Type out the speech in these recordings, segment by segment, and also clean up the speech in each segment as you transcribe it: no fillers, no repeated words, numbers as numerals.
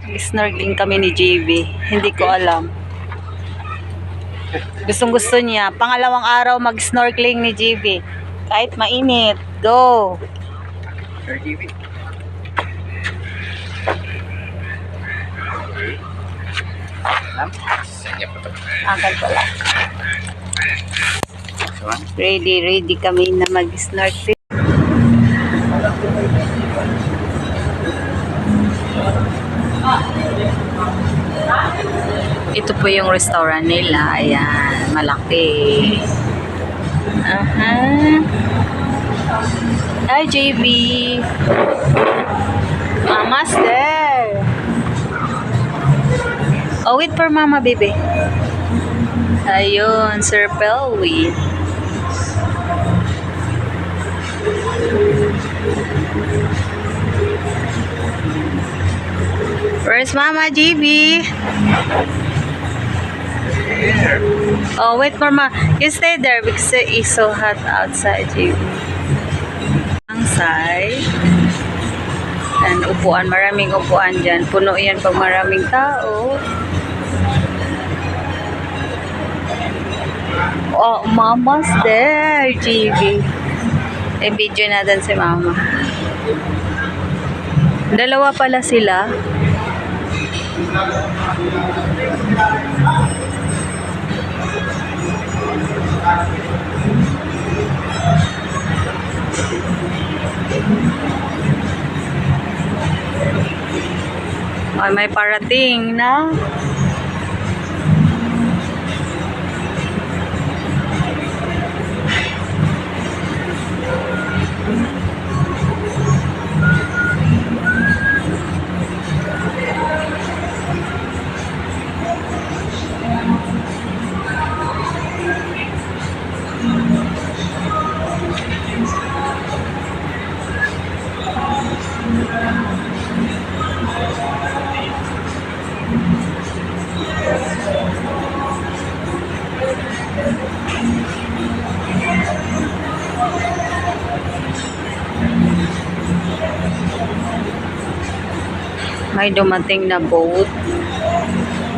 Snorkeling kami ni JB. Hindi ko alam. Gustong gusto niya. Pangalawang araw mag-snorkeling ni JB. Kahit mainit. Go! Sir JB. Angkat pala. Ready kami na mag-snorkeling. Ito po yung restaurant nila. Ayan, malaki. Aha. Hi, JB. Mama's there. Oh, wait for mama, baby. Ayun, Sir Pelwy. Where's Mama, JB? Oh, wait for Mama. You stay there because it's so hot outside, JB. Ang side. And upuan, maraming upuan dyan. Puno yan pag maraming tao. Oh, Mama's there, JB. I-video natin si Mama. Dalawa pala sila. Ay, may parating na. May dumating na boat.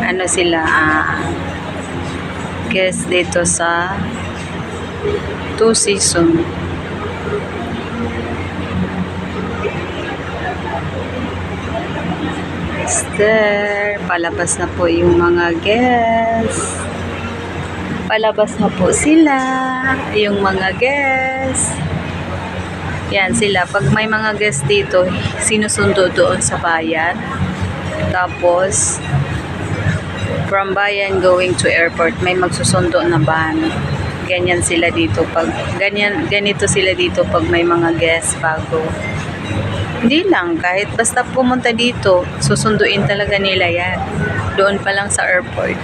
Ano sila? Guest dito sa Two Seasons. There, palabas na po yung mga guests. Palabas na po sila, yung mga guests. Yan sila. Pag may mga guests dito, sinusundo doon sa bayan. Tapos, from bayan going to airport, may magsusundo na van. Ganyan sila dito. Ganito sila dito pag may mga guests bago. Hindi lang, kahit basta pumunta dito, susunduin talaga nila yan. Doon pa lang sa airport.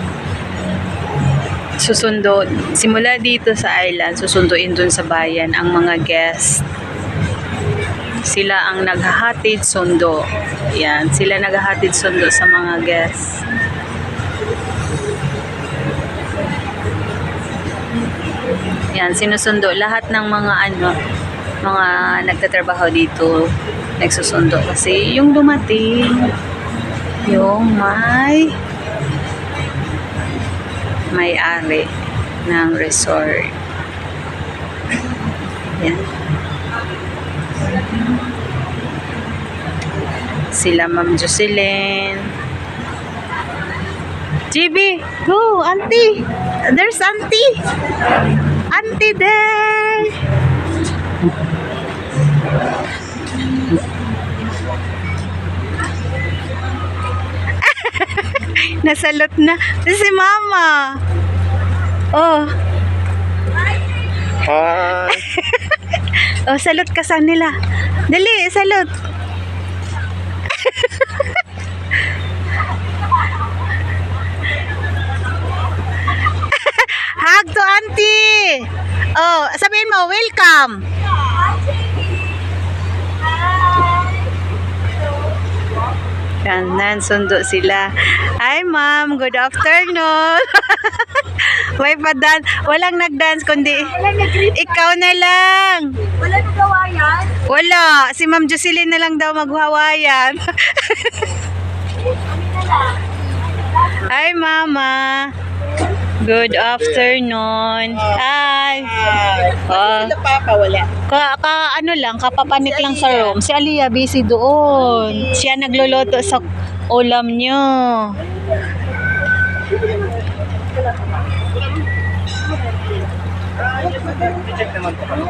Susundo, simula dito sa island, susunduin doon sa bayan ang mga guests. Sila ang naghahatid sundo. Yan, sila naghahatid sundo sa mga guests. Yan, sinusundo lahat ng mga mga nagtatrabaho dito, nagsusundo kasi yung dumating yung may-ari ng resort. Yan. Sila Ma'am Jocelyn. JB, go, auntie. There's auntie. Auntie there. Nasalot na. Si Mama. Oh. Hi. Oh, salot ka sa nila. Dali, salot. Hug to auntie. Oh, sabihin mo, welcome. Yan, sundo sila. Hi, ma'am. Good afternoon. May pa-dance. Walang nag-dance, kundi ikaw na lang. Wala nagawayan? Wala. Si Ma'am Jocelyn na lang daw maghawayan. Hi, Mama. Good afternoon. Hi. Oh, Sila papa, wala. ano lang, kapapanik lang sa room. Si Aliyah busy doon. Siya nagluluto sa ulam niyo. Check naman po kami.